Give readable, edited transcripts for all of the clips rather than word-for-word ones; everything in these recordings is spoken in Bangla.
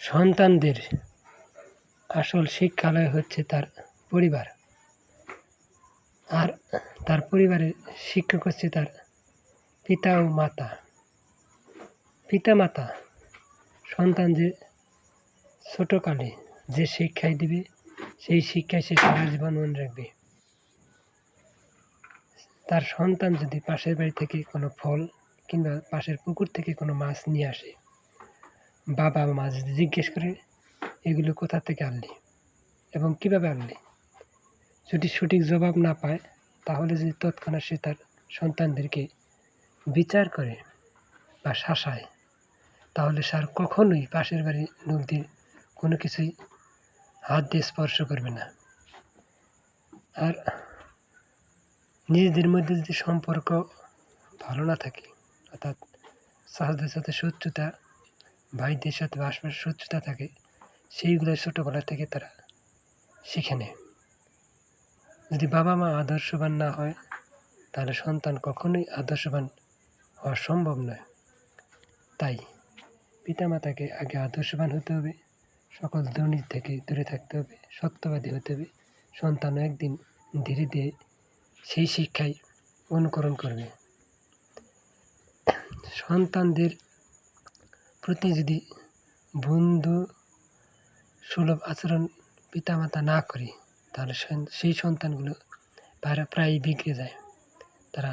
সন্তানদের আসল শিক্ষালয় হচ্ছে তার পরিবার, আর তার পরিবারের শিক্ষক হচ্ছে তার পিতা ও মাতা। পিতামাতা সন্তান যে ছোটোকালে যে শিক্ষাই দিবে সেই শিক্ষায় সে সারা জীবন মনে রাখবে। তার সন্তান যদি পাশের বাড়ি থেকে কোনো ফল কিংবা পাশের পুকুর থেকে কোনো মাছ নিয়ে আসে, বাবা মা যদি জিজ্ঞেস করে এগুলো কোথা থেকে আনলি এবং কীভাবে আনলি, যদি সঠিক জবাব না পায় তাহলে যদি তৎক্ষণাৎ সে তার সন্তানদেরকে বিচার করে বা শাসায়, তাহলে সে আর কখনোই পাশের বাড়ির লোকদের কোনো কিছুই হাত দিয়ে স্পর্শ করবে না। আর নিজেদের মধ্যে যদি সম্পর্ক ভালো না থাকে, অর্থাৎ চাচাদের সাথে শত্রুতা, ভাইদের সাথে আশপাশে শত্রুতা থাকে, সেইগুলো ছোটোবেলা থেকে তারা শিখে নেয়। যদি বাবা মা আদর্শবান না হয় তাহলে সন্তান কখনোই আদর্শবান হওয়া সম্ভব নয়। তাই পিতামাতাকে আগে আদর্শবান হতে হবে, সকল দুর্নীতি থেকে দূরে থাকতে হবে, সত্যবাদী হতে হবে। সন্তানও একদিন ধীরে ধীরে সেই শিক্ষাই অনুকরণ করবে। সন্তানদের প্রতি যদি বন্ধু সুলভ আচরণ পিতামাতা না করে তাহলে সেই সন্তানগুলো প্রায়ই বিগড়ে যায়। তারা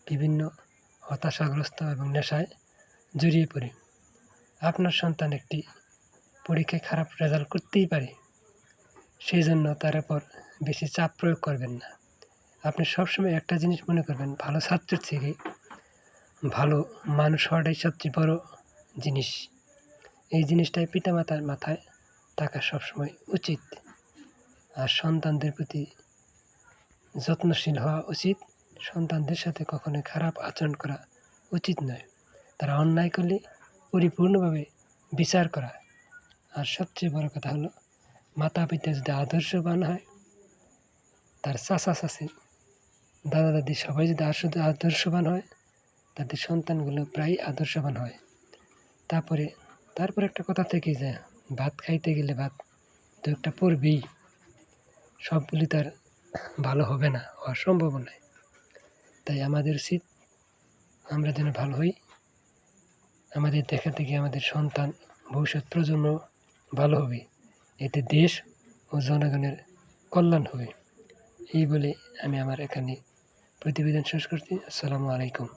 বিভিন্ন হতাশাগ্রস্ত এবং নেশায় জড়িয়ে পড়ে। আপনার সন্তান একটি পরীক্ষায় খারাপ রেজাল্ট করতেই পারে, সেই জন্য তার উপর বেশি চাপ প্রয়োগ করবেন না। আপনি সবসময় একটা জিনিস মনে করবেন, ভালো ছাত্রের থেকে ভালো মানুষ হওয়াটাই সবচেয়ে বড় জিনিস। এই জিনিসটাই পিতামাতার মাথায় থাকা সবসময় উচিত। আর সন্তানদের প্রতি যত্নশীল হওয়া উচিত। সন্তানদের সাথে কখনোই খারাপ আচরণ করা উচিত নয়। তারা অন্যায় করলে পরিপূর্ণভাবে বিচার করা। আর সবচেয়ে বড় কথা হলো, মাতা পিতা যদি আদর্শবান হয়, তার চাচা চাচি, দাদা দাদি সবাই যদি আদর্শবান হয়, তাদের সন্তানগুলো প্রায় আদর্শবান হয়। তারপরে একটা কথা থেকে যায়, ভাত খাইতে গেলে ভাত দু একটা পড়বেই, সবগুলি তার ভালো হবে না, হওয়া সম্ভব নয়। তাই আমাদের উচিত আমরা যেন ভালো হই, আমাদের দেখা থেকে আমাদের সন্তান ভবিষ্যৎ প্রজন্ম ভালো হবে, এতে দেশ ও জনগণের কল্যাণ হবে। এই বলে আমি আমার এখানে প্রতিবেদন শেষ করছি। আসসালামু আলাইকুম।